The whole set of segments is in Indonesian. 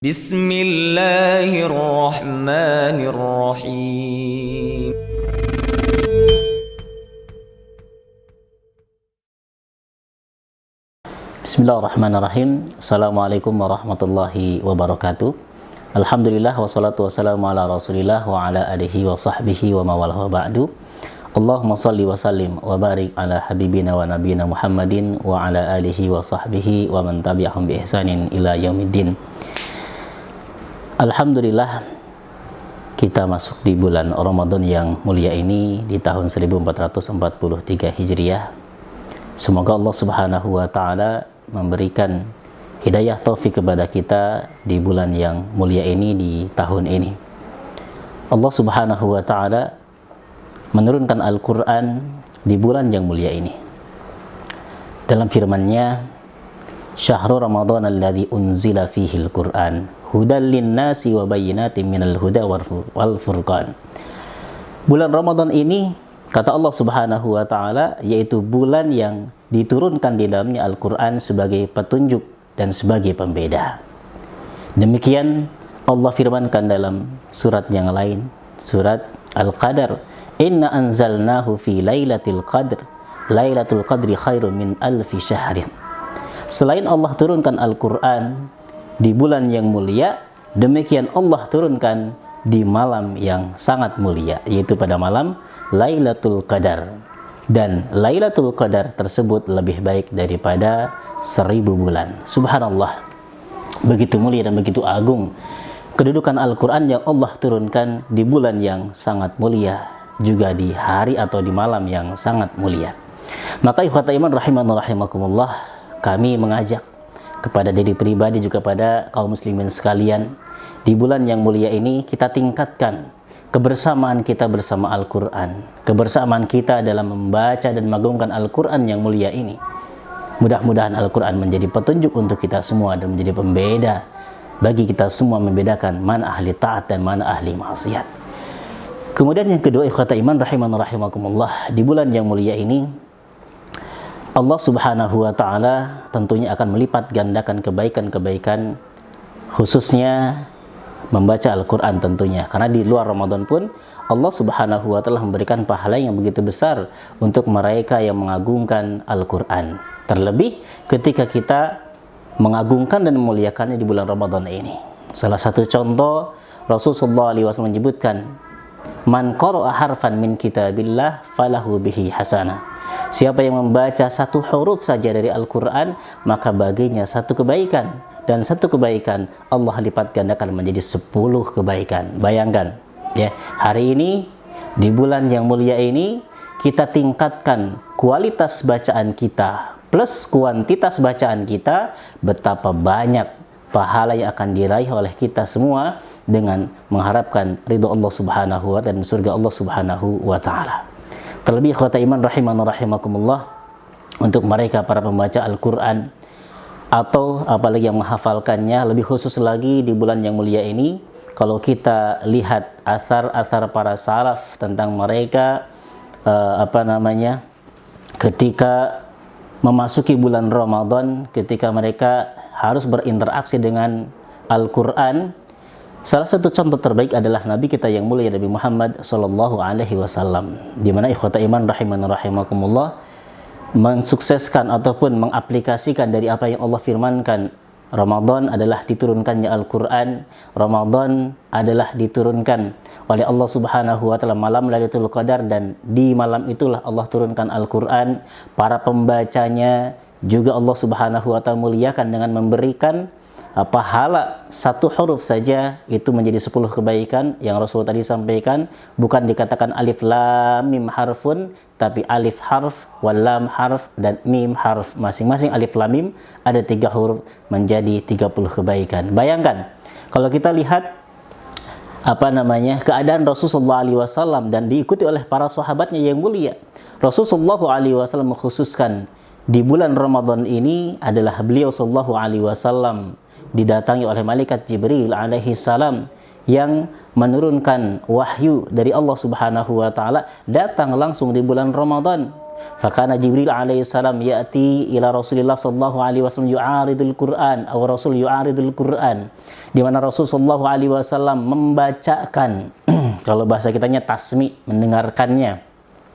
Bismillahirrahmanirrahim. Bismillahirrahmanirrahim. Assalamualaikum warahmatullahi wabarakatuh. Alhamdulillah wassalatu wassalamu ala rasulillah wa ala alihi wa sahbihi wa mawalahu ba'du. Allahumma salli wa sallim wa barik ala habibina wa nabiyina Muhammadin wa ala alihi wa sahbihi wa man tabi'ahum bi ihsanin ila yaumiddin. Alhamdulillah, kita masuk di bulan Ramadan yang mulia ini di tahun 1443 Hijriah. Semoga Allah Subhanahu wa taala memberikan hidayah taufik kepada kita di bulan yang mulia ini, di tahun ini. Allah Subhanahu wa taala menurunkan Al-Qur'an di bulan yang mulia ini. Dalam firman-Nya, "Syahrul Ramadan alladzi unzila fihi al-Qur'an hudal lin-nasi wa bayyinatin minal huda wal furqan." Bulan Ramadan ini, kata Allah Subhanahu wa taala, yaitu bulan yang diturunkan di dalamnya Al-Qur'an sebagai petunjuk dan sebagai pembeda. Demikian Allah firmankan dalam surat yang lain, surat Al-Qadar, "Inna anzalnahu fi lailatul qadr, lailatul qadri khairum min alfi syahrin." Selain Allah turunkan Al-Qur'an di bulan yang mulia, demikian Allah turunkan di malam yang sangat mulia, yaitu pada malam Lailatul Qadar. Dan Lailatul Qadar tersebut lebih baik daripada 1000 bulan. Subhanallah, begitu mulia dan begitu agung kedudukan Al-Quran yang Allah turunkan di bulan yang sangat mulia, juga di hari atau di malam yang sangat mulia. Maka ikhwata iman rahimakumullah, kami mengajak kepada diri pribadi juga pada kaum muslimin sekalian, di bulan yang mulia ini kita tingkatkan kebersamaan kita bersama Al-Quran, kebersamaan kita dalam membaca dan mengagungkan Al-Quran yang mulia ini. Mudah-mudahan Al-Quran menjadi petunjuk untuk kita semua dan menjadi pembeda bagi kita semua, membedakan mana ahli taat dan mana ahli maksiat. Kemudian yang kedua, ikhwata iman rahimakumullah, di bulan yang mulia ini Allah Subhanahu wa taala tentunya akan melipat gandakan kebaikan-kebaikan, khususnya membaca Al-Qur'an tentunya. Karena di luar Ramadan pun Allah Subhanahu wa taala memberikan pahala yang begitu besar untuk mereka yang mengagungkan Al-Qur'an. Terlebih ketika kita mengagungkan dan memuliakannya di bulan Ramadan ini. Salah satu contoh, Rasulullah SAW menyebutkan, "Man qara'a harfan min kitabillah falahu bihi hasanah." Siapa yang membaca satu huruf saja dari Al-Quran, maka baginya satu kebaikan. Dan satu kebaikan Allah lipat gandakan menjadi 10 kebaikan. Bayangkan, ya, hari ini di bulan yang mulia ini kita tingkatkan kualitas bacaan kita plus kuantitas bacaan kita, betapa banyak pahala yang akan diraih oleh kita semua dengan mengharapkan ridho Allah Subhanahu wa taala dan surga Allah Subhanahu wa taala. Terlebih ikhwata iman rahimakumullah, untuk mereka para pembaca Al-Quran atau apalagi yang menghafalkannya, lebih khusus lagi di bulan yang mulia ini, kalau kita lihat athar-athar para salaf tentang mereka ketika memasuki bulan Ramadan, ketika mereka harus berinteraksi dengan Al-Quran, salah satu contoh terbaik adalah Nabi kita yang mulia, Nabi Muhammad Sallallahu Alaihi Wasallam, di mana ikhwata iman rahimakumullah mensukseskan ataupun mengaplikasikan dari apa yang Allah firmankan. Ramadan adalah diturunkannya Al-Quran, Ramadan adalah diturunkan oleh Allah Subhanahu wa taala malam Lailatul Qadar, dan di malam itulah Allah turunkan Al-Quran. Para pembacanya juga Allah Subhanahu wa taala muliakan dengan memberikan pahala satu huruf saja itu menjadi 10 kebaikan yang Rasul tadi sampaikan. Bukan dikatakan alif lam mim harfun, tapi alif harf, wal lam harf, dan mim harf. Masing-masing alif lam mim ada 3 huruf menjadi 30 kebaikan. Bayangkan kalau kita lihat keadaan Rasulullah SAW dan diikuti oleh para sahabatnya yang mulia. Rasulullah SAW mengkhususkan di bulan Ramadan ini adalah beliau sallallahu alaihi wasallam didatangi oleh malaikat Jibril alaihi salam yang menurunkan wahyu dari Allah Subhanahu wa taala, datang langsung di bulan Ramadan Fakana Jibril alaihissalam ya'ti ila Rasulillah sallallahu alaihi wasallam yu'aridul Quran atau Rasul yu'aridul Quran, di mana Rasul sallallahu alaihi wasallam membacakan kalau bahasa kitanya tasmi, mendengarkannya,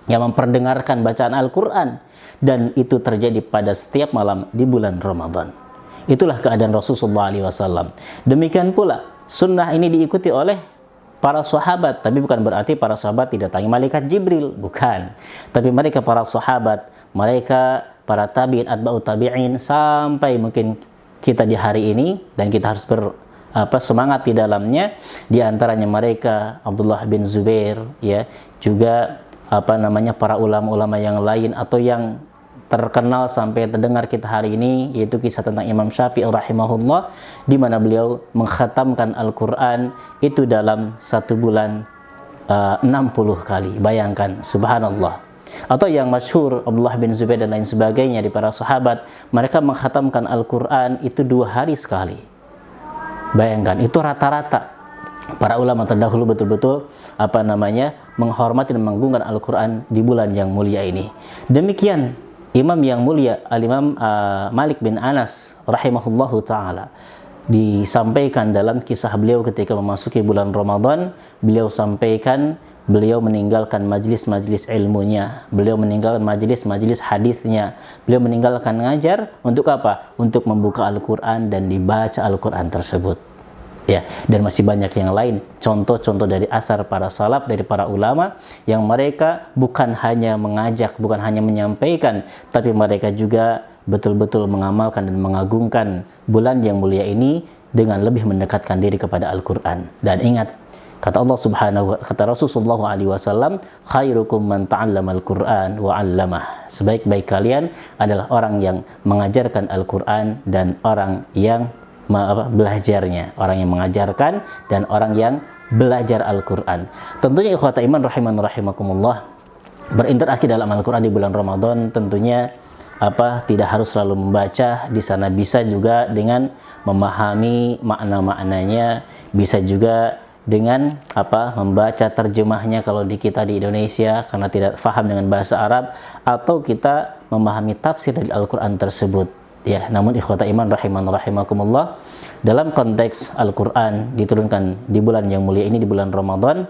yang memperdengarkan bacaan Al-Quran, dan itu terjadi pada setiap malam di bulan Ramadan. Itulah keadaan Rasulullah SAW. Demikian pula sunnah ini diikuti oleh para sahabat, tapi bukan berarti para sahabat didatangi malaikat Jibril, bukan. Tapi mereka para sahabat, mereka para tabi'in, atba'u tabi'in, sampai mungkin kita di hari ini, dan kita harus semangat di dalamnya. Di antaranya mereka Abdullah bin Zubair, ya, juga para ulama-ulama yang lain atau yang terkenal sampai terdengar kita hari ini, yaitu kisah tentang Imam Syafi'i rahimahullah, di mana beliau mengkhatamkan Al-Quran itu dalam satu bulan 60 kali. Bayangkan, subhanallah. Atau yang masyhur Abdullah bin Zubair dan lain sebagainya di para sahabat, mereka mengkhatamkan Al-Quran itu 2 hari sekali. Bayangkan, itu rata-rata. Para ulama terdahulu betul-betul menghormati dan mengagungkan Al-Quran di bulan yang mulia ini. Demikian Imam yang mulia Al-Imam Malik bin Anas rahimahullahu ta'ala, disampaikan dalam kisah beliau ketika memasuki bulan Ramadan, beliau sampaikan beliau meninggalkan majlis-majlis ilmunya, beliau meninggalkan majlis-majlis hadisnya, beliau meninggalkan ngajar untuk apa? Untuk membuka Al-Quran dan dibaca Al-Quran tersebut. Ya, dan masih banyak yang lain, contoh-contoh dari asar para salaf, dari para ulama, yang mereka bukan hanya mengajak, bukan hanya menyampaikan, tapi mereka juga betul-betul mengamalkan dan mengagungkan bulan yang mulia ini dengan lebih mendekatkan diri kepada Al-Quran. Dan ingat, kata Rasulullah SAW, khairukum man ta'allama Al-Quran wa 'allamah. Sebaik-baik kalian adalah orang yang mengajarkan Al-Quran dan orang yang belajarnya, orang yang mengajarkan dan orang yang belajar Al-Quran. Tentunya ikhwata iman rahiman rahimakumullah, berinteraksi dalam Al-Quran di bulan Ramadan tentunya tidak harus selalu membaca. Di sana bisa juga dengan memahami makna-maknanya, bisa juga dengan membaca terjemahnya kalau di kita di Indonesia karena tidak paham dengan bahasa Arab, atau kita memahami tafsir dari Al-Quran tersebut. Ya, namun ikhwata iman rahiman rahimakumullah, dalam konteks Al-Quran diturunkan di bulan yang mulia ini, di bulan Ramadan,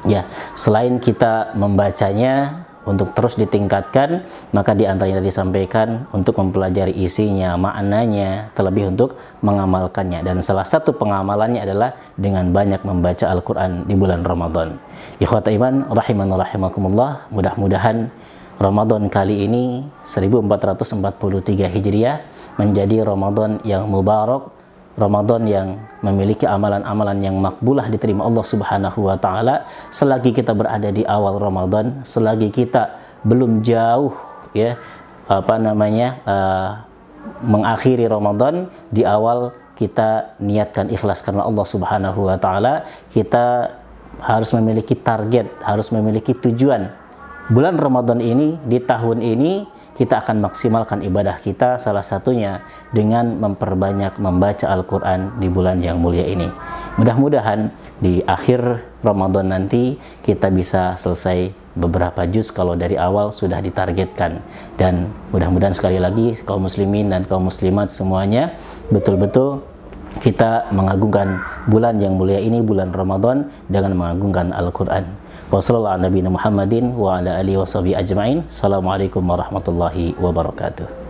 ya, selain kita membacanya untuk terus ditingkatkan, maka di antaranya disampaikan untuk mempelajari isinya, maknanya, terlebih untuk mengamalkannya. Dan salah satu pengamalannya adalah dengan banyak membaca Al-Quran di bulan Ramadan. Ikhwata iman rahiman rahimakumullah, mudah-mudahan Ramadan kali ini 1443 Hijriah menjadi Ramadan yang mubarak, Ramadan yang memiliki amalan-amalan yang makbulah, diterima Allah Subhanahu wa taala. Selagi kita berada di awal Ramadan, selagi kita belum jauh mengakhiri Ramadan, di awal kita niatkan ikhlas karena Allah Subhanahu wa taala. Kita harus memiliki target, harus memiliki tujuan. Bulan Ramadan ini, di tahun ini, kita akan maksimalkan ibadah kita, salah satunya dengan memperbanyak membaca Al-Quran di bulan yang mulia ini. Mudah-mudahan di akhir Ramadan nanti kita bisa selesai beberapa juz kalau dari awal sudah ditargetkan. Dan mudah-mudahan sekali lagi kaum muslimin dan kaum muslimat semuanya betul-betul kita mengagungkan bulan yang mulia ini, bulan Ramadan, dengan mengagungkan Al-Quran. Wassalamualaikum warahmatullahi wabarakatuh.